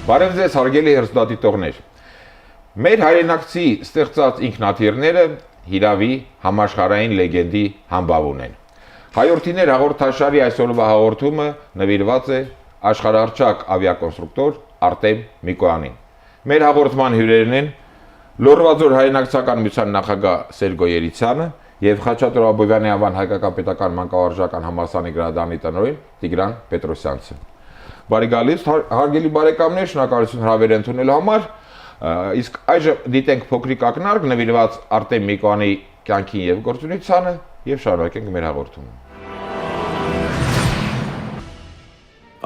Բարև ձեզ հարգելի հեռուստադիտողներ։ Մեր հայրենակցի ստեղծած ինքնաթիռները հիրավի համաշխարհային լեգենդի համբավ ունեն։ Հայորդիներ հաղորդաշարի այսօրվա հաղորդումը նվիրված է աշխարհահռչակ ավիակոնստրուկտոր Արտեմ Միկոյանին։ Մեր հաղորդման հյուրերն են Լոռվաձոր հայրենակցական միության նախագահ Սերգո Երիցյանը եւ Խաչատուր Աբովյանի անվան հայկական պետական մանկավարժական համալսարանի գրադարանի տնօրեն Տիգրան Պետրոսյանցը։ Բարի գալիս, հարգելի բարեկամներ, շնորհակալություն հրավեր ընդունելու համար։ Իսկ այժմ դիտենք փոքրիկ ակնարկ նվիրված Արտեմ Միկոյանի կյանքին եւ գործունեությանը եւ շարունակենք մեր հաղորդումը։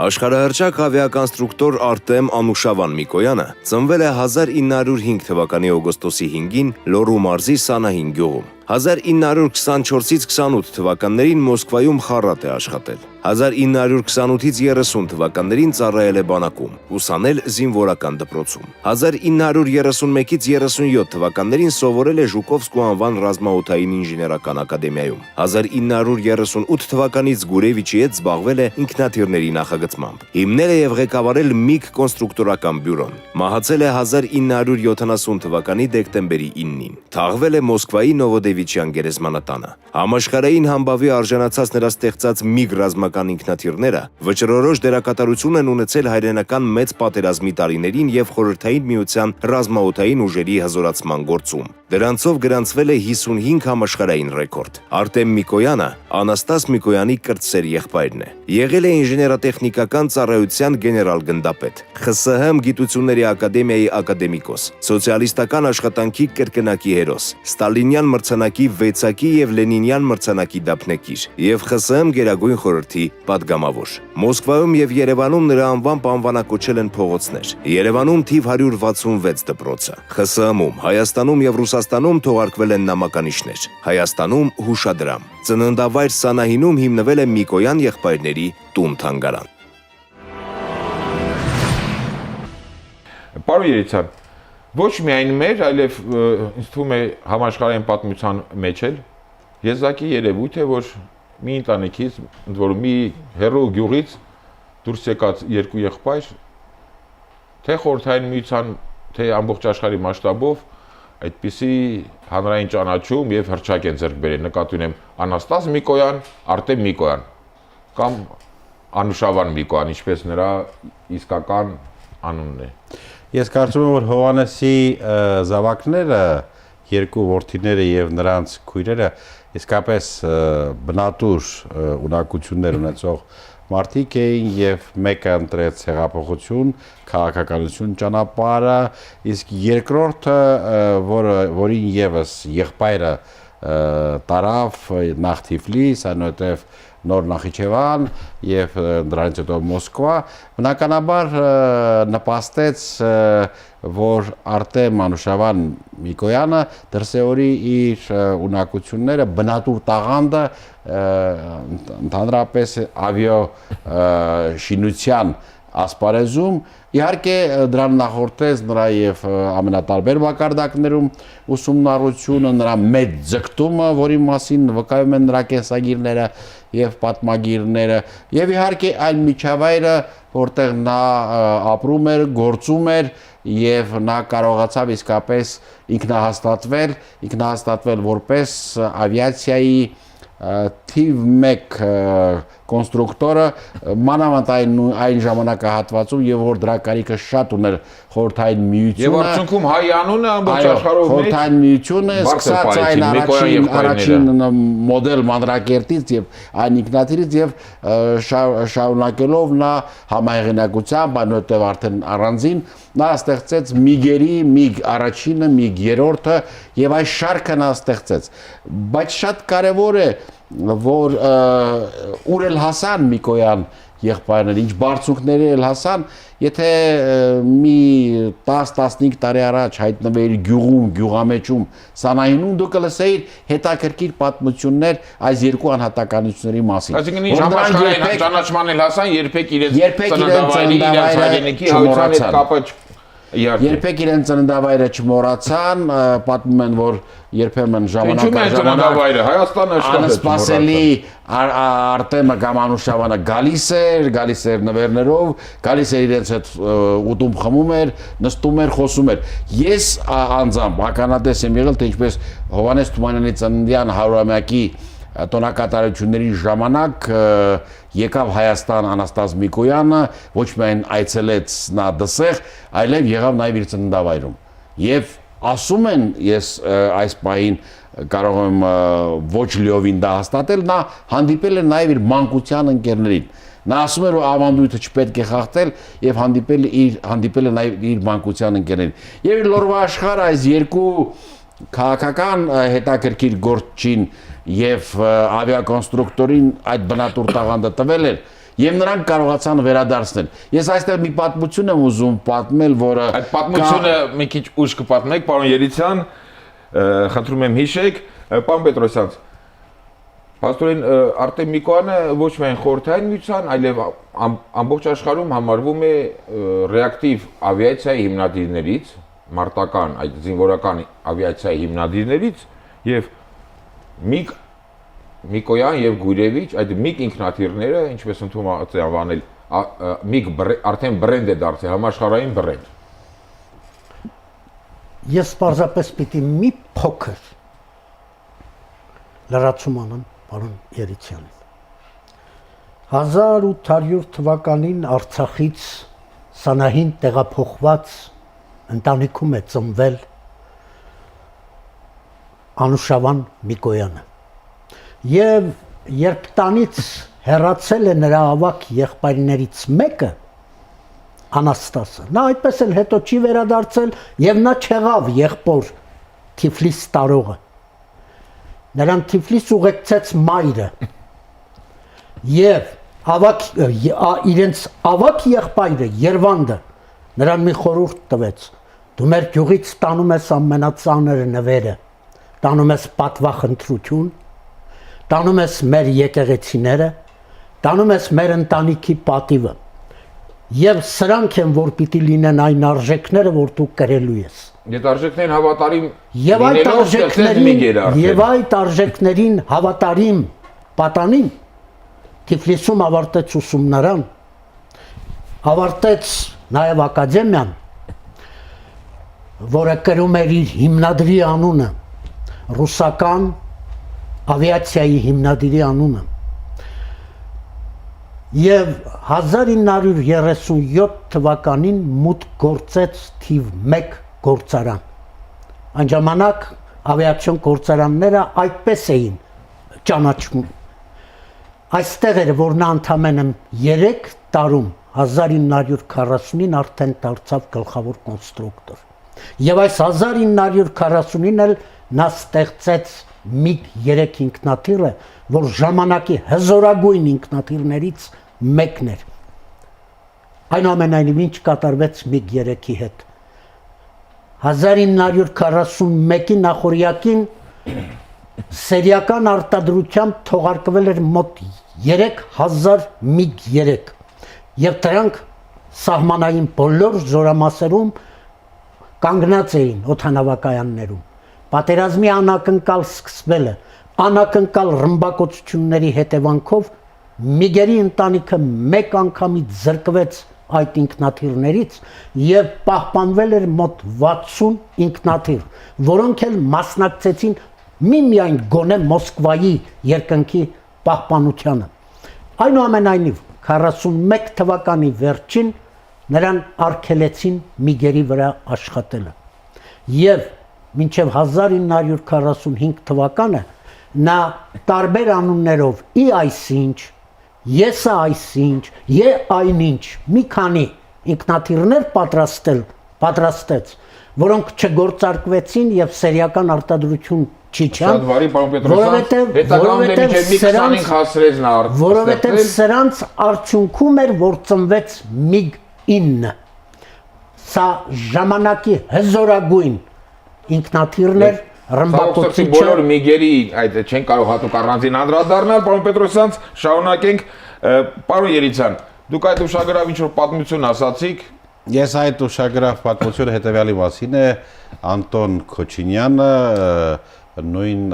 Աշխարհահռչակ ավիակոնստրուկտոր Արտեմ Անուշավան Միկոյանը ծնվել է 1905 թվականի օգոստոսի 5-ին Լոռու մարզի Սանահին գյուղում։ 1924-ից 28 թվականներին Մոսկվայում խառատ է աշխատել։ 1928-ից 30 թվականներին ծառայել է բանակում, ուսանել զինվորական դպրոցում։ 1931-ից 37 թվականներին սովորել է Ժուկովսկու անվան ռազմաօդային ինժեներական ակադեմիայում։ 1938 թվականից Գուրևիչի հետ զբաղվել է ինքնաթիռների նախագծմամբ։ Հիմնել է եւ ղեկավարել ՄԻԳ կոնստրուկտորական բյուրոն։ Մահացել է 1970 թվականի դեկտեմբերի 9-ին։ Թաղվել է Մոսկվայի Նովոդևիչյան գերեզմանատանը։ Համաշխարհային համբավի արժանացած նրա ստեղծած ՄԻԳ ռազմական ինքնաթիռները վճռորոշ դերակատարություն են ունեցել հայրենական մեծ պատերազմի տարիներին եւ Խորհրդային Միության ռազմաօդային ուժերի հզորացման գործում։ Դրանցով գրանցվել է 55 համաշխարհային ռեկորդ։ Արտեմ Միկոյանը Անաստաս Միկոյանի կրտսեր եղբայրն է։ Եղել է ինժեներատեխնիկական ծառայության գեներալ-գնդապետ, ԽՍՀՄ Գիտությունների ակադեմիայի ակադեմիկոս, սոցիալիստական աշխատանքի կրկնակի հերոս, Ստալինյան մրցանակի 6-ակի եւ Լենինյան մրցանակի դափնեկիր եւ ԽՍՀՄ Գերագույն խորհրդի падգամավոր։ Մոսկվայում եւ Երևանում նրա անվամբ անվանակոչել են փողոցներ։ Երևանում թիվ 166 դպրոցը, ԽՍՀՄ-ում, Հայաստանում եւ Ռուսաստանում թողարկվել են նամականիշներ, Հայաստանում հուշադրամ։ Ծննդավայր Սանահինում հիմնվել է Միկոյան եղբայրների տուն-թանգարան։ Պարոն Երիցյան, ոչ միայն մեր, այլև ինձ թվում է համաշխարհային պատմության մեջ էլ եզակի երևույթ է, որ մի ընտանիքից, ընդ որում մի հեռու գյուղից դուրս եկած երկու եղբայր, թե Խորհրդային Միության, թե ամբողջ աշխարհի մասշտաբով այդպիսի հանրային ճանաչում եւ հռչակ են ձեռք բերել, նկատի ունեմ Անաստաս Միկոյան, Արտեմ Միկոյան կամ Անուշավան Միկոյան, ինչպես նրա իսկական անունն է։ Ես կարծում եմ, որ Հովհաննեսի զավակները, երկու որդիները եւ նրանց քույրերը իսկապես բնատուր ունակություններ ունեցող մարդիկ էին եւ մեկը ընտրեց հեղափոխություն, քաղաքականություն ճանապարհը, իսկ երկրորդը, որին եւս եղբայրը տարավ նախ Թիֆլիս, այնուհետև նոր Նախիջևան եւ դրանից հետո Մոսկվա, բնականաբար նպաստեց, որ Արտեմ Անուշավան Միկոյանը դրսեւորի իր ունակությունները, բնատուր տաղանդը ընդհանրապես ավիա շինության ասպարեզում, իհարկե դրան նախորդեց նրա եւ ամենատարբեր մակարդակներում ուսումնառությունը, նրա մեծ ձգտումը, որի մասին վկայում են նրա կենսագիրները եւ պատմագիրները, եւ իհարկե այն միջավայրը, որտեղ նա ապրում էր, գործում էր եւ նա կարողացավ իսկապես ինքնահաստատվել որպես ավիացիայի թիվ 1 կոնստրուկտորը, մանավանդ այն ժամանակահատվածում, եւ որ դրա կարիքը շատ ուներ Խորհրդային Միությունը։ Եվ արդյունքում հայ անունը ամբողջ աշխարհով Խորհրդային Միությունը սկսած այն առաջին մոդել մանրակերտից եւ այն ինքնաթիռից եւ շարունակելով նա համահեղինակությամբ, այնուհետեւ արդեն առանձին նա ստեղծեց ՄԻԳերի, ՄԻԳ առաջինը, ՄԻԳ երրորդը եւ այս շարքը նա ստեղծեց։ Բայց շատ կարեւոր է, որ ուր էլ հասան Միկոյան եղբայրները, ինչ բարձունքների էլ հասան, եթե մի 10-15 տարի առաջ հայտնվեիր գյուղում, գյուղամեջում, Սանահինում, դու կլսեիր հետաքրքիր պատմություններ այս երկու անհատականությունների մասին։ Այսինքն ինչ համաշխարհային ճանաչման էլ հասան, երբեք իրենց ծննդավայրի, իրենց հայրենիքի հայության հետ կապը երբեք իրենց ծննդավայրը չմոռացան, պատմում են, որ երբեմն ժամանակ Հայաստանը անսպասելի Արտեմը կամ Անուշավանը գալիս էր նվերներով, գալիս էր իրենց հետ ուտում խմում էր, նստում էր, խոսում էր։ Ես անձամբ ականատես եմ եղել, թե ինչպես Հովհաննես Թումանյանի ծննդյան 100-ամյակի տոնակատարությունների ժամանակ եկավ Հայաստան Անաստաս Միկոյանը, ոչ միայն այցելեց նա դսեղ, այլև եղավ նաև իր ծննդավայրում։ Եվ ասում են, ես այս պահին կարող եմ ոչ լիովին դա հաստատել, նա հանդիպել է նաև իր մանկության ընկերներին։ Նա ասում էր, որ ավանդույթը չպետք է խախտել եւ հանդիպել է նաև իր մանկության ընկերներին։ Եվ Լորվա աշխարհը այս երկու քաղաքական հետաքրքիր գործին եւ ավիակոնստրուկտորին այդ բնատուր տաղանդը տվել էր եւ նրանք կարողացան վերադարձնել։ Ես այստեղ մի պատմություն եմ ուզում պատմել, որը այդ պատմությունը մի քիչ ուշ կպատմեք, պարոն Երիցյան, խնդրում եմ հիշեք, պարոն Պետրոսյան, Պաստորեն Արտեմ Միկոյանը ոչ միայն խորհրդային միության, այլև ամբողջ աշխարհում համարվում է ռեակտիվ ավիացիայի հիմնադիրներից, մարտական այդ զինվորական ավիացիայի հիմնադիրներից եւ Միկոյան եւ Գուրևիչ այդ միգ ինքնաթիռները, ինչպես ընդունված է անվանել, միգ արդեն բրենդ է դարձել, համաշխարհային բրենդ։ Ես պարզապես պիտի մի փոքր լրացում անեմ պարոն Երիցյանին։ 1800 թվականին Արցախից Սանահին տեղափոխված ընտանիքում է ծնվել Անուշավան Միկոյանը։ Եվ երբ տանից հեռացել է նրա ավակ եղբայրներից մեկը, Անաստասը, նա այդպես էլ հետո չի վերադարձել եւ նա չեղավ եղբոր Թիֆլիս տարողը։ Նրան Թիֆլիս ուղեկցեց մայրը։ Եվ իրենց ավակ եղբայրը Երվանդը նրան մի խորհուրդ տվեց. դու մեր գյուղից տանում ես ամենածանր նվերը, տանում ես պատվախնդրություն, տանում ես մեր եկեղեցիները, տանում ես մեր ընտանիքի պատիվը։ Եվ սրանք են, որ պիտի լինեն այն արժեքները, որ դու կրելու ես։ Այդ արժեքներին հավատարիմ եւ այդ արժեքներին հավատարիմ պատանին Թիֆլիսում ավարտեց ուսումնարան, ավարտեց նաև ակադեմիան, որը կրում էր իր հիմնադրի անունը, ռուսական ավիացիայի հիմնադրի անունը։ Եվ 1937 թվականին մուտք գործեց թիվ 1 գործարան։ Այն ժամանակ ավիացիոն գործարանները այդպես էին ճանաչվում։ Այստեղ էր, որ նա ընդամենը 3 տարում 1940-ին արդեն դարձավ գլխավոր կոնստրուկտոր։ Եվ այս 1940-ին էլ նա ստեղծեց MiG-3 ինքնաթիռը, որ ժամանակի հզորագույն ինքնաթիռներից մեկն էր։ Այնուամենայնիվ ինչ կատարվեց MiG-3-ի հետ։ 1941-ի նախօրյակին սերիական արտադրությամբ թողարկվել էր մոտ 3000 MiG-3 եւ դրանք սահմանային բոլոր զորամասերում կանգնած էին օդանավակայաններում։ Պատերազմի անակնկալ սկսվելը, անակնկալ ռմբակոծությունների հետևանքով MiG-երի ընտանիքը մեկ անգամից զրկվեց այդ ինքնաթիռներից եւ պահպանվել էր մոտ 60 ինքնաթիռ, որոնք էլ մասնակցեցին միմիայն գոնե Մոսկվայի երկնքի պահպանությանը։ Այնուամենայնիվ 41 թվականի վերջին նրան արգելեցին MiG-երի վրա աշխատելը։ Եվ մինչև 1945 թվականը նա տարբեր անուններով ի այսինչ, եսը այսինչ, այնինչ մի քանի ինքնաթիռներ պատրաստեց, որոնք չգործարկվեցին եւ սերիական արտադրություն չիջան, որովհետեւ սրանց արդյունքում էր, որ ծնվեց MiG-9։ Սա ժամանակի հզորագույն ինքնաթիռներ ռմբակոծիչը բոլոր MiG-երի այդ չեն կարող հատուկ առանձին անդրադառնալ, պարոն Պետրոսյան, շարունակենք։ Պարոն Երիցյան, դուք այդ ուշագրավ ինչ որ պատմություն ասացիք, Ես այդ ուշագրավ պատմությունը հետևյալի մասին է Անտոն Քոչինյանը նույն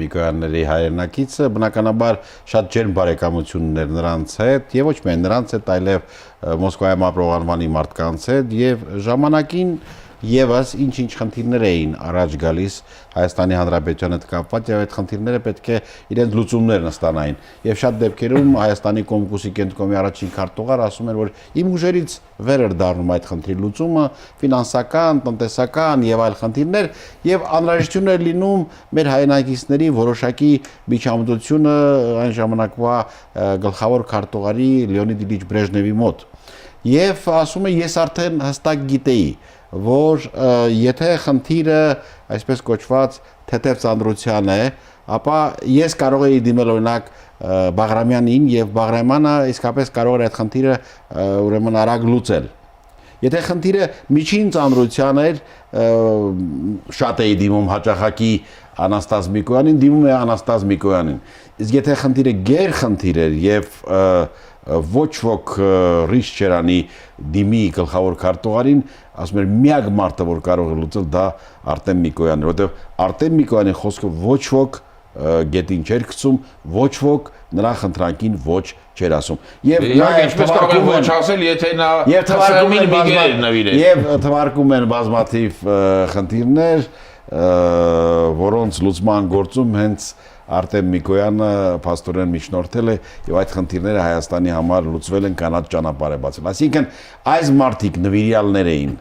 Միկոյանների հայրենակիցը բնականաբար շատ ջերմ բարեկամություններ նրանց հետ եւ ոչ միայն նրանց հետ, այլև Մոսկվայում ապրող Արմանի մարդկանց հետ եւ ժամանակին Եվս ինչ-ինչ խնդիրներ էին առաջ գալիս Հայաստանի Հանրապետության հետ կապված եւ այդ խնդիրները պետք է իրենց լուծումներն ստանային եւ շատ դեպքերում Հայաստանի Կոմկուսի կենտրոնի առաջին քարտուղար ասում էր որ իմ ուժերից վեր էր դառնում այդ խնդրի լուծումը ֆինանսական, տնտեսական եւ այլ խնդիրներ եւ անհրաժեշտություն էր լինում մեր հայրենակիցների որոշակի միջամտությունը այն ժամանակվա գլխավոր քարտուղարի Լեոնիդ Իլիչ Բրեժնևի մոտ եւ ասում է ես արդեն հստակ գիտեի որ եթե խնդիրը այսպես կոչված թեթև ծանրության է, ապա ես կարող էի դիմել օրինակ Բաղրամյանին եւ Բաղրամյանը իսկապես կարող էր այդ խնդիրը ուրեմն արագ լուծել։ Եթե խնդիրը միջին ծանրության էր, շատ էի դիմում հաճախակի Անաստազ Միկոյանին, դիմում է Անաստազ Միկոյանին։ Իսկ եթե խնդիրը գեր խնդիր էր եւ ոչ ոք ռիսկ չէր անի դիմի գլխավոր քարտուղարին, ասում էր միակ մարդը որ կարող է լուծել դա Արտեմ Միկոյանն է, որովհետեւ Արտեմ Միկոյանի խոսքը ոչ ոք գետին չէր գցում, ոչ ոք նրա խնդրանքին ոչ չէր ասում։ Եվ նա ինչպես կարող է ոչ ասել, եթե նա թվարկումին միգեր նվիրել։ Եվ թվարկում են բազմաթիվ խնդիրներ, որոնց լուծման գործում հենց Արտեմ Միկոյանը փաստորեն միջնորդել է եւ այդ խնդիրները Հայաստանի համար լուծվել են կանաչ ճանապարհ է բացել։ Այսինքն այս մարդիկ նվիրյալներ էին,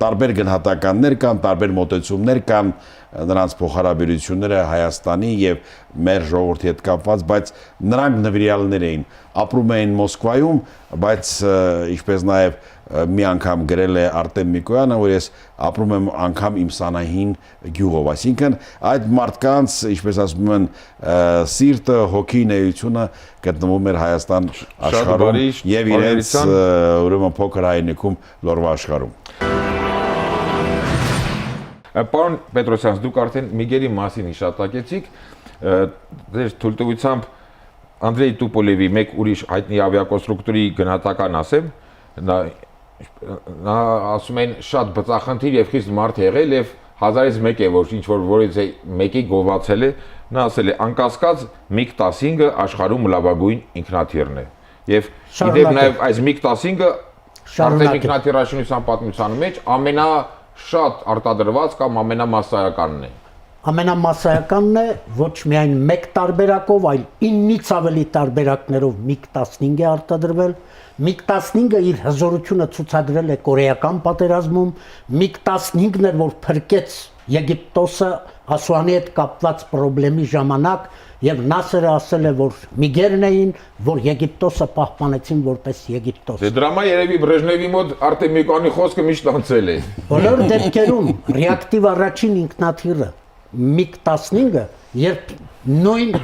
տարբեր գնահատականներ կան, տարբեր մոտեցումներ կան նրանց փոխհարաբերությունները Հայաստանի եւ մեր ժողովրդի հետ կապված, բայց նրանք նվիրյալներ էին, ապրում էին Մոսկվայում, բայց ինչպես նաեւ մի անգամ գրել է Արտեմ Միկոյանը, որ ես ապրում եմ անգամ իմ Սանահին գյուղով, այսինքն այդ մարդկանց, ինչպես ասում են, սիրտը, հոգին, էությունը գտնվում էր Հայաստան աշխարհում եւ իրենց ուրեմն փոքր հայրենիքում լորվա աշխարհում։ Պարոն Պետրոսյան, դուք արդեն Միգելի մասին հիշատակեցիք, ձեր թույլտվությամբ Անդրեյ Տուպոլևի մեկ ուրիշ հայտնի ավիակոնստրուկտորի գնահատական ասեմ, նա ասում են շատ բծախնդիր եւ խիստ մարդ եղել եւ 1000-ից մեկ է որ ինչ որ որից մեկի գովացել է, նա ասել է անկասկած MiG-15-ը աշխարհում լավագույն ինքնաթիռն է եւ իդեպ նաեւ այս MiG-15-ը արդեն ինքնաթիռաշինության պատմության մեջ ամենաշատ արտադրված կամ ամենամասսայականն է։ Ամենամասսայականն է ոչ միայն մեկ տարբերակով, այլ 9-ից ավելի տարբերակներով MiG-15 է արտադրվել։ MiG-15-ը իր հզորությունը ցուցադրել է կորեական պատերազմում, MiG-15-ն էր, որ փրկեց Եգիպտոսը Ասուանի հետ կապված խնդրի ժամանակ, եւ Նասերը ասել է, որ միգերն էին, որ Եգիպտոսը պահպանեցին որպես Եգիպտոս։ Դե դրա համար երևի Բրեժնևի մոտ Արտեմ Միկոյանի խոսքը միշտ անցել է։ Բոլոր դեպքերում ռեակտիվ առաջին ինքնաթիռը MiG-15-ը, երբ նույն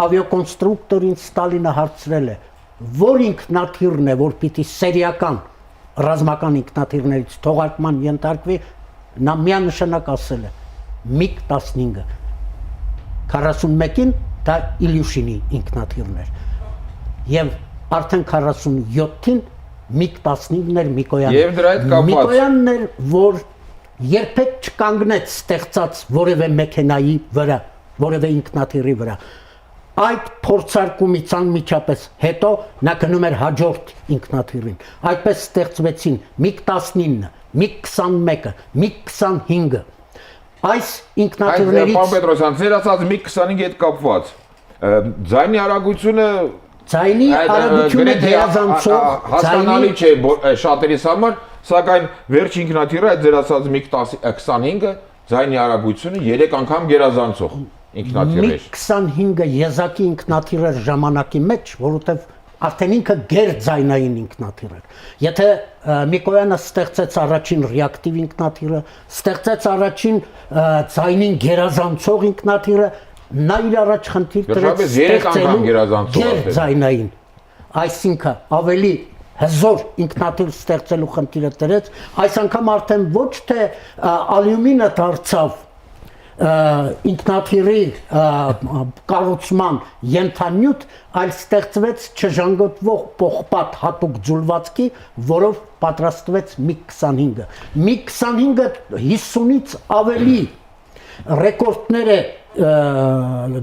ավիակոնստրուկտորին Ստալինը հարցրել է, որ ինքնաթիռն է, որ պիտի սերիական ռազմական ինքնաթիռներից թողարկման ենթարկվի, նա միանշանակ ասել է MiG-15-ը 41-ին դա Իլյուշինի ինքնաթիռն էր եւ արդեն 47-ին MiG-15-ն էր Միկոյանը։ Եվ դրա հետ կապված Միկոյանն էր, որ երբեք չկանգնեց ստեղծած որևէ մեքենայի վրա, որևէ ինքնաթիռի վրա։ Այդ փորձարկումից անմիջապես հետո նա գնում էր հաջորդ ինքնաթիռին։ Այդպես ստեղծվեցին MiG-19-ը, MiG-21-ը, MiG-25-ը։ Այս ինքնաթիռներից Պարոն Պետրոսյան, ձեր ասած MiG-25-ի հետ կապված ձայնի արագությունը ձայնի արագությունը գերազանցող հասկանալի չէ շատերիս համար, սակայն վերջ ինքնաթիռը այդ ձեր ասած MiG-25-ը ձայնի արագությունը 3 անգամ գերազանցող ինքնաթիռ էր։ MiG-25-ը եզակի ինքնաթիռ էր ժամանակի մեջ, որովհետև արդեն ինքը գերձայնային ինքնաթիռ էր։ Եթե Միկոյանը ստեղծեց առաջին ռեակտիվ ինքնաթիռը, ստեղծեց առաջին ձայնին գերազանցող ինքնաթիռը, նա իր առաջ խնդիր դրեց ստեղծելու գերձայնային, այսինքն ավելի հզոր ինքնաթիռ ստեղծելու խնդիրը դրեց, այս անգամ արդեն ոչ թե ալյումինը դարձավ ինքնաթիռի կառուցման ենթանյութ, այլ ստեղծվեց չժանգոտվող պողպատ հատուկ ձուլվածքի, որով պատրաստվեց MiG-25-ը։ MiG-25-ը 50-ից ավելի ռեկորդներ է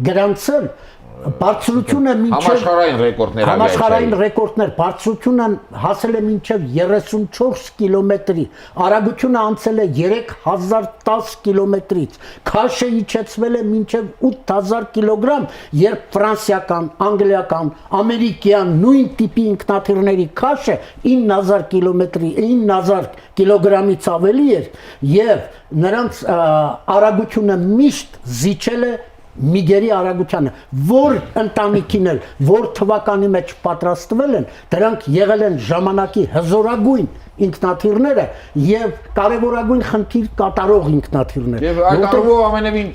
գրանցել, բարձրությունը համաշխարհային ռեկորդներ, բարձրությունը հասել է մինչև 34 կիլոմետրի, արագությունը անցել է 3010 կիլոմետրից, քաշը իջեցվել է մինչև 8000 կիլոգրամ, երբ ֆրանսիական, անգլիական, ամերիկյան նույն տիպի ինքնաթիռների քաշը 9000 կիլոգրամից ավելի էր եւ նրանց արագությունը միշտ զիջել է միգերի արագությանը, որ ընտանիքին էլ, որ թվականի մեջ պատրաստվել են, դրանք եղել են ժամանակի հզորագույն ինքնաթիռները եւ կարեւորագույն խնդիր կատարող ինքնաթիռներ։ Եվ այդ առումով ամենևին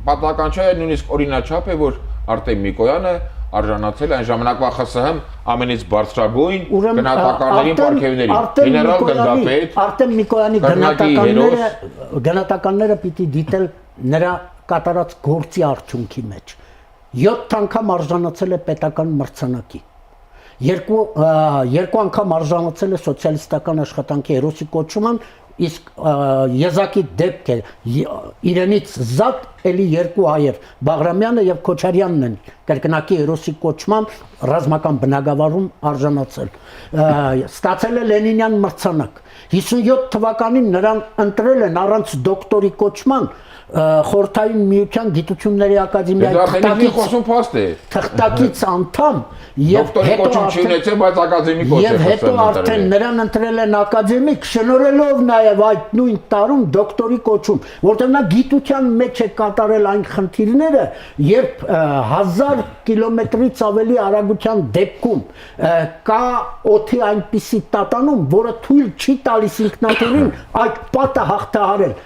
պատահական չէ, նույնիսկ օրինաչափ է, որ Արտեմ Միկոյանը արժանացել այն ժամանակվա ԽՍՀՄ ամենից բարձրագույն գնահատականներին պարգևների, գեներալ գնդապետ Արտեմ Միկոյանի գնահատականները պիտի դիտել նրա կատարած գործի արդյունքի մեջ 7 անգամ արժանացել է պետական մրցանակի, երկու անգամ արժանացել է սոցիալիստական աշխատանքի հերոսի կոչման, իսկ եզակի դեպք է իրենից զատ էլի երկու հայեր, Բաղրամյանը եւ Քոչարյանն են կրկնակի հերոսի կոչման ռազմական բնագավառում արժանացել, ստացել է Լենինյան մրցանակ, 57 թվականին նրան ընտրել են առանց դոկտորի կոչման Խորհրդային Միության Գիտությունների Ակադեմիայի թղթակից անդամ եւ հետո արդեն նրան ընտրել են ակադեմիկ, շնորհելով նաեւ այդ նույն տարում դոկտորի կոչում, որտեղ նա գիտության մեջ է կատարել այն խնդիրները, երբ 1000 կիլոմետրից ավելի արագության դեպքում կա օդի այնպիսի տատանում, որը թույլ չի տալիս ինքնաթիռին այդ պատը հաղթահարել։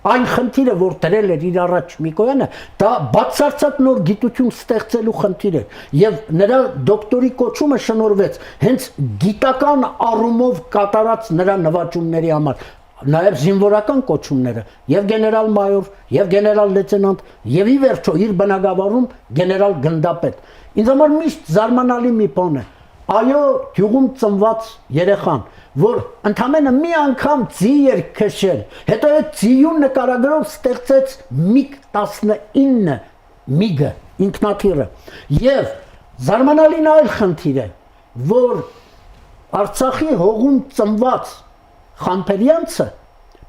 Այն խնդիրը, որ դրել էր իր առաջ Միկոյանը, դա բացարձակ նոր գիտություն ստեղծելու խնդիր էր եւ նրա դոկտորի կոչումը շնորհվեց հենց գիտական առումով կատարած նրա նվաճումների համար, նաեւ զինվորական կոչումները, եւ գեներալ-մայոր, եւ գեներալ-լեյտենանտ, եւ ի վերջո իր բնագավառում գեներալ գնդապետ։ Ինձ համար միշտ զարմանալի մի բան է, այո, գյուղում ծնված երեխան, որ ընդամենը մի անգամ ձի էր քշել, հետո այդ ձիուն նկարագրով ստեղծեց MiG-19 MiG-ը, ինքնաթիռը, եւ զարմանալին այլ խնդիր է, որ Արցախի հողում ծնված Խամփերյանցը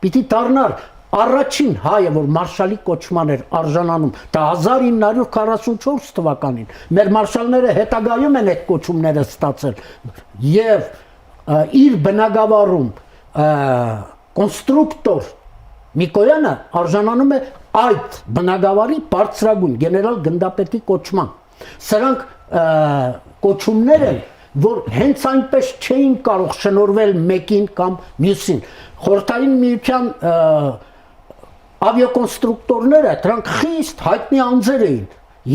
պիտի դառնար առաջին հայը, որ մարշալի կոչման էր արժանանում, դա 1944 թվականին, մեր մարշալները հետագայում են այդ կոչումները ստացել, եւ իր բնագավառում կոնստրուկտոր Միկոյանը արժանանում է այդ բնագավառի բարձրագույն գեներալ գնդապետի կոչման։ Սրանք կոչումներ են, որ հենց այնպես չէին կարող շնորհվել մեկին կամ մյուսին։ Խորհրդային Միության ավիակոնստրուկտորները դրանք խիստ հայտնի անձեր էին,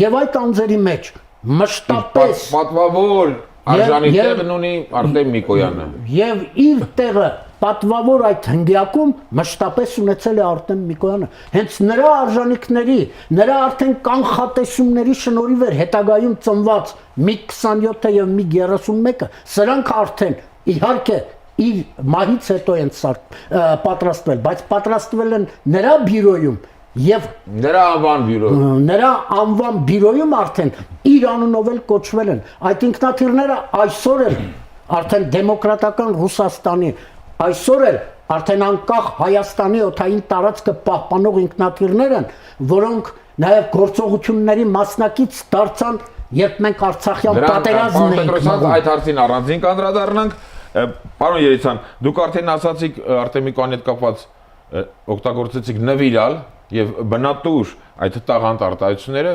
եւ այդ անձերի մեջ մշտապես պատվավոր արժանի տեղն ունի Արտեմ Միկոյանը։ Եվ իր տեղը պատվավոր այդ հնգյակում մշտապես ունեցել է Արտեմ Միկոյանը։ Հենց նրա արժանինքների, նրա արդեն կանխատեսումների շնորհիվ էր հետագայում ծնված MiG-27-ը եւ MiG-31-ը, սրանք արդեն իհարկե իր մահից հետո են պատրաստվել, բայց պատրաստվել են նրա բյուրոյում եւ նրա անվան բյուրոյում արդեն իր անունով էլ կոչվել են։ Այդ ինքնաթիռները այսօր էլ արդեն դեմոկրատական Ռուսաստանի, այսօր էլ արդեն անկախ Հայաստանի օդային տարածքը պահպանող ինքնաթիռներ են, որոնք նաեւ գործողությունների մասնակից դարձան, երբ մենք Արցախյան պատերազմն էինք։ Այդ հարցին առանձին կանդրադառնանք։ Պարոն Երիցյան, դուք արդեն ասացիք Արտեմ Միկոյանի հետ կապված օգտագործեցիք նվիրալ եւ բնատուր այդ տաղանդ արտահայտությունները,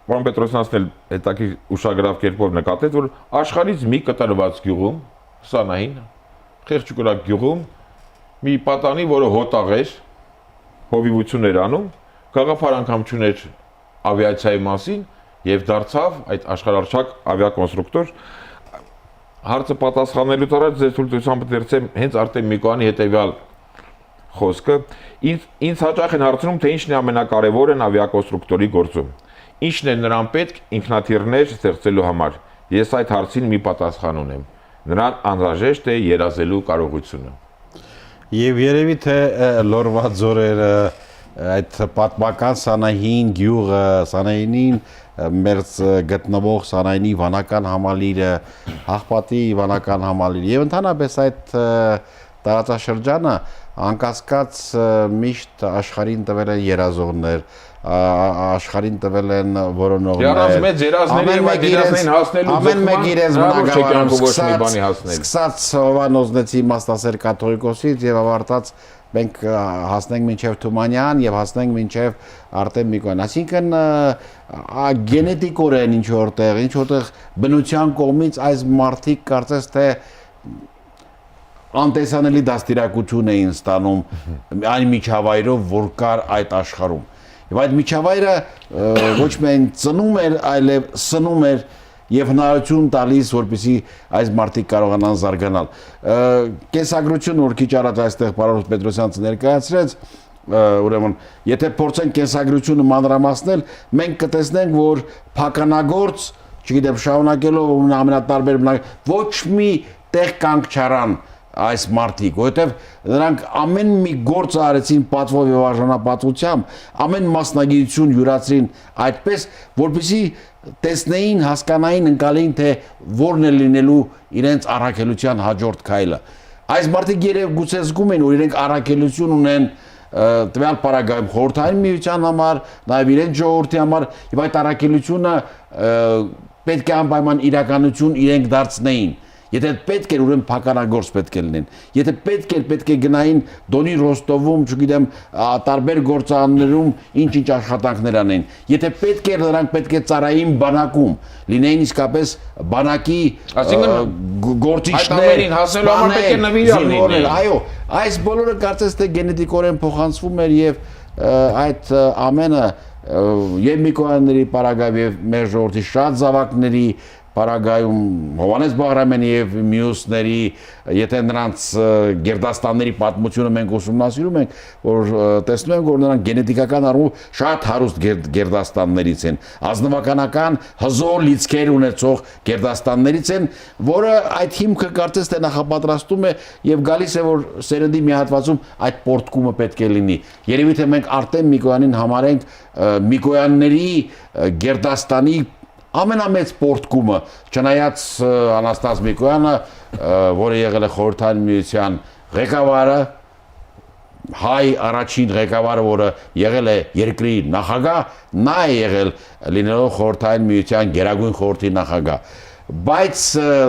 պարոն Պետրոսյանն էլ հետաքրքիր ուշագրավ կերպով նկատեց, որ աշխարհից մի կտրված գյուղում, Սանահին, Խեղճուկրակ գյուղում մի պատանի, որը հոտաղ էր, հովիվություն էր անում, գաղափար անգամ չուներ ավիացիայի մասին եւ դարձավ այդ աշխարհարչակ ավիակոնստրուկտոր։ Հարցը պատասխանելուց առաջ ձեզ թույլտվությամբ դերցեմ հենց Արտեմ Միկոյանի հետեւյալ խոսքը, ինձ հաճախ են հարցնում, թե ինչն է ամենակարևորն ավիակոնստրուկտորի գործում։ Ինչն է նրան պետք ինքնաթիռներ ստեղծելու համար։ Ես այդ հարցին մի պատասխան ունեմ։ Նրան անհրաժեշտ է երազելու կարողությունը։ Եվ երևի թե լորվա ձորերը այդ պատմական Սանահին գյուղը, Սանահինին մերձ գտնվող Սանահինի վանական համալիրը, Հաղպատի վանական համալիրը եւ ընդհանրապես այդ տարածաշրջանը անկասկած միշտ աշխարհին տվել են երազողներ, աշխարհին տվել են որոնողներ։ Դրանց մեծ երազների եւ այդ երազներին հասնելու ամեն մեկ իրենց բնակավարում ոչ մի բանի սկսած հասնել։ սկսած Հովանոզնեցի իմաստասեր կաթողիկոսից եւ ավարտած մենք հասնենք մինչև Թումանյան եւ հասնենք մինչև Արտեմ Միկոյան, այսինքն գենետիկորեն ինչ որտեղ բնության կողմից այս մարդիկ կարծես թե անտեսանելի դաստիարակություն էին ստանում այն միջավայրով, որ կար այդ աշխարհում։ Եվ այդ միջավայրը ոչ միայն ծնում էր, այլև սնում էր եւ հնարություն տալիս, որպեսզի այս մարդիկ կարողանան զարգանալ։ Կենսագրությունը որ քիչ առաջ այստեղ պարոն Պետրոսյանցը ներկայացրեց, ուրեմն եթե փորձենք կենսագրությունը մանրամասնել, մենք կտեսնենք, որ փականագործ, չգիտեմ, շարունակելով ամենատարբեր ոչ մի տեղ կանգ չարան այս մարդիկ, որովհետև նրանք ամեն մի գործ արեցին պատվով եւ արժանապատվությամբ, ամեն մասնագիտություն յուրացրին այդպես, որպեսզի տեսնեին, հասկանային, ընկալեին, թե որն է լինելու իրենց առաքելության հաջորդ քայլը։ Այս մարդիկ երբ գուցե զգում են, որ իրենք առաքելություն ունեն տվյալ պարագայում խորհրդային միության համար, նաև իրենց ժողովրդի համար, եւ այդ առաքելությունը պետք է անպայման իրականություն իրենք դարձնեին։ Եթե պետք էր ուրեմն փականագործ պետք է լինեն։ Եթե պետք է գնային Դոնի Ռոստովում, չգիտեմ, տարբեր գործարաններում ինչ աշխատանքներ անեն։ Եթե պետք էր նրանք պետք է ծառային բանակում լինեին իսկապես բանակի գործիչներ, հասնելու համար պետք է նվիրալ լինեին։ Այո, այս բոլորը կարծես թե գենետիկորեն փոխանցվում էր եւ այդ ամենը եւ Միկոյանների պարագայում եւ մեր ժողովրդի շատ զավակների Պարագայում Հովանես Բաղրամյանի եւ մյուսների, եթե նրանց գերդաստանների պատմությունը մենք ուսումնասիրում ենք, որ տեսնում ենք, որ նրանք գենետիկական առումով շատ հարուստ գերդաստաններից են, ազնվականական հզոր լիցքեր ունեցող գերդաստաններից են, որը այդ հիմքը կարծես թե նախապատրաստում է եւ գալիս է, որ սերնդի մի հատվածում այդ պորտկումը պետք է լինի։ Երևի թե մենք Արտեմ Միկոյանին համարենք Միկոյանների գերդաստանի ամենամեծ պորտկումը, չնայած Անաստաս Միկոյանը, որը եղել է խորհրդային միության ղեկավարը, հայ առաջին ղեկավարը, որը եղել է երկրի նախագահ, նա է եղել լինելով խորհրդային միության գերագույն խորհրդի նախագահ։ Բայց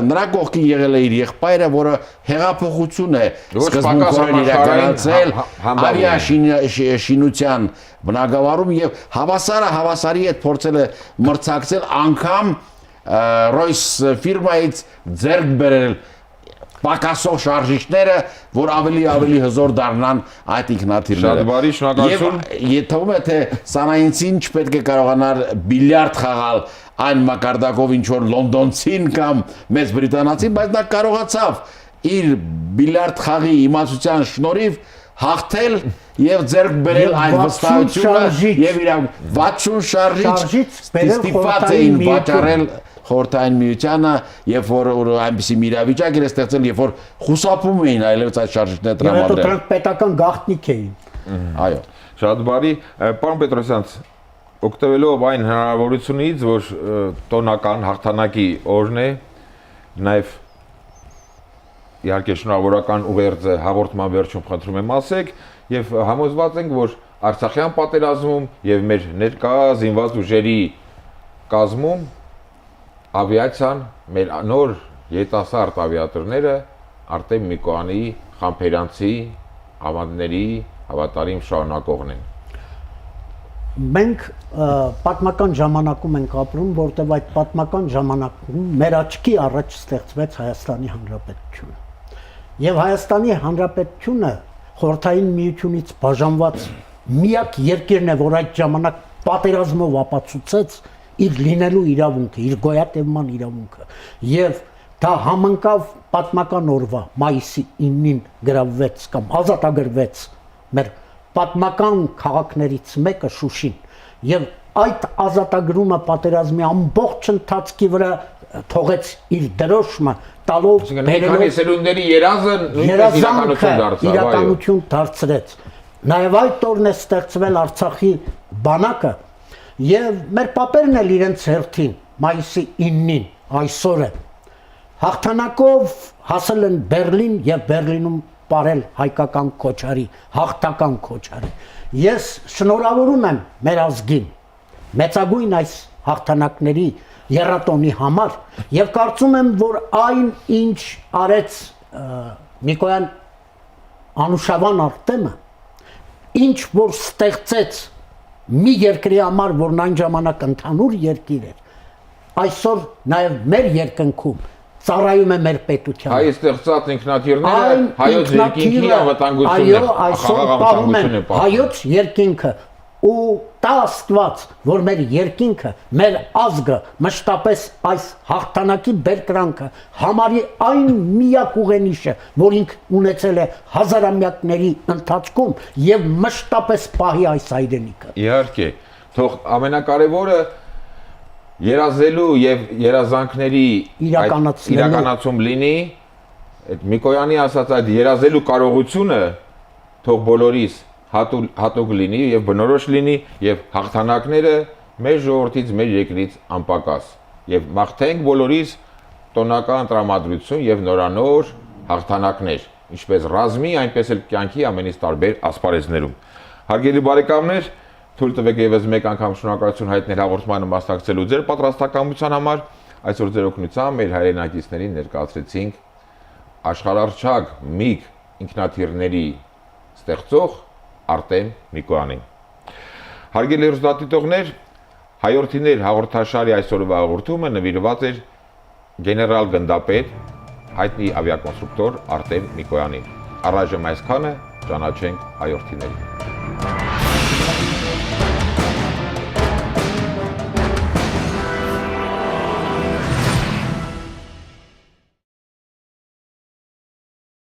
նրա կողքին եղել է իր եղբայրը, որը հեղափոխություն է սկզբունքորեն իրականացրել ավիաշինության բնագավառում եւ հավասարի հետ փորձել է մրցակցել անգամ Ռոյս ֆիրմայից ձեռք բերել պակասող շարժիչները, որ ավելի հզոր դառնան այդ ինքնաթիռները։ Շատ բարի, շնորհակալություն։ Եվ թվում է թե Սանահինցին չպետք է կարողանար բիլիարդ խաղալ այն մակարդակով ինչ որ լոնդոնցին կամ մեծ բրիտանացին, բայց նա կարողացավ իր բիլիարդ խաղի իմացության շնորհիվ հաղթել եւ ձեռք բերել այն վստահությունը եւ իր 60 շարժիչ ստիպված էին վաճառել խորհրդային միությանը, երբ որ այնպիսի իրավիճակ էր ստեղծել, երբ որ խուսափում էին այլևս այդ շարժիչները տրամադրել։ Դրանք պետական գաղտնիք էին։ Այո։ Շատ բարի, պարոն Պետրոսյանց, օգտվելով այն հնարավորությունից, որ տոնական հաղթանակի օրն է, նաև իհարկե շնորհավորական ուղերձը հաղորդման վերջում խնդրում եմ ասեք եւ համոզված ենք, որ Արցախյան պատերազմում եւ մեր ներկա զինված ուժերի կազմում ավիացիան մեր նոր երիտասարդ ավիատորները Արտեմ Միկոյանի խամփերանցի ավանդների հավատարիմ շարունակողն են։ Մենք պատմական ժամանակում ենք ապրում, որտեղ այդ պատմական ժամանակում մեր աչքի առաջ ստեղծվեց Հայաստանի Հանրապետությունը։ Եվ Հայաստանի Հանրապետությունը խորհրդային միությունից բաժանված միակ երկիրն է, որ այդ ժամանակ պատերազմով ապացուցեց իր լինելու իրավունքը, իր գոյատևման իրավունքը։ Եվ դա համընկավ պատմական օրվա մայիսի 9-ին գրավվեց կամ ազատագրվեց մեր պատմական քաղաքներից մեկը Շուշին եւ այդ ազատագրումը պատերազմի ամբողջ ընթացքի վրա թողեց իր դրոշմը տալով քանի սերունդների երազը նույնպես իրականություն դարձրեց նաեւ այդ օրն է ստեղծվել Արցախի բանակը եւ մեր պապերն էլ իրենց հերթին մայիսի 9-ին այսօր է հաղթանակով հասել են Բերլին եւ Բերլինում ապարել հայկական քոչարի, հաղթական քոչարի։ Ես շնորհավորում եմ մեր ազգին մեծագույն այս հաղթանակների եռատոնի համար եւ կարծում եմ, որ այն ինչ արեց Նիկոյան Անուշավան Արտեմը, ինչ որ ստեղծեց մի երկրի համար, որն այն ժամանակ ընդհանուր երկիր էր, այսօր նաեւ մեր երկնքում ծառայում է մեր պետությանը։ Հայ ստեղծած ինքնաթիռները հայոց երկինքի անվտանգությունն է, այսօր պահում են հայոց երկինքը ու տա Աստված, որ մեր երկինքը, մեր ազգը մշտապես այս հաղթանակի բերկրանքը համարի այն միակ ուղենիշը, որ ինքը ունեցել է հազարամյակների ընթացքում եւ մշտապես պահի այս հայրենիքը։ Իհարկե, թող ամենակարևորը երազելու եւ երազանքների իրականացում լինի, այդ Միկոյանի ասած այդ երազելու կարողությունը թող բոլորիս հատուկ լինի եւ բնորոշ լինի եւ հաղթանակները մեր ժողովրդից, մեր երկրից անպակաս եւ մաղթենք բոլորիս տոնական տրամադրություն եւ նորանոր հաղթանակներ, ինչպես ռազմի, այնպես էլ կյանքի ամենից տարբեր ասպարեզներում։ Հարգելի բարեկամներ, թույլ տվեք եւս մեկ անգամ շնորհակալություն հայտնել հաղորդմանը մասնակցելու ձեր պատրաստակամության համար։ Այսօր ձեր օգնությամբ մեր հայրենակիցներին ներկայացրեցինք աշխարհարչակ միգ ինքնաթիռների ստեղծող Արտեմ Միկոյանին։ Հարգելի հեռուստադիտողներ, հայորդիներ հաղորդաշարի այսօրվա հաղորդումը նվիրված էր գեներալ գնդապետ հայտնի ավիակոնստրուկտոր Արտեմ Միկոյանին։ Առայժմ այսքանը, ճանաչենք հայորդիներին։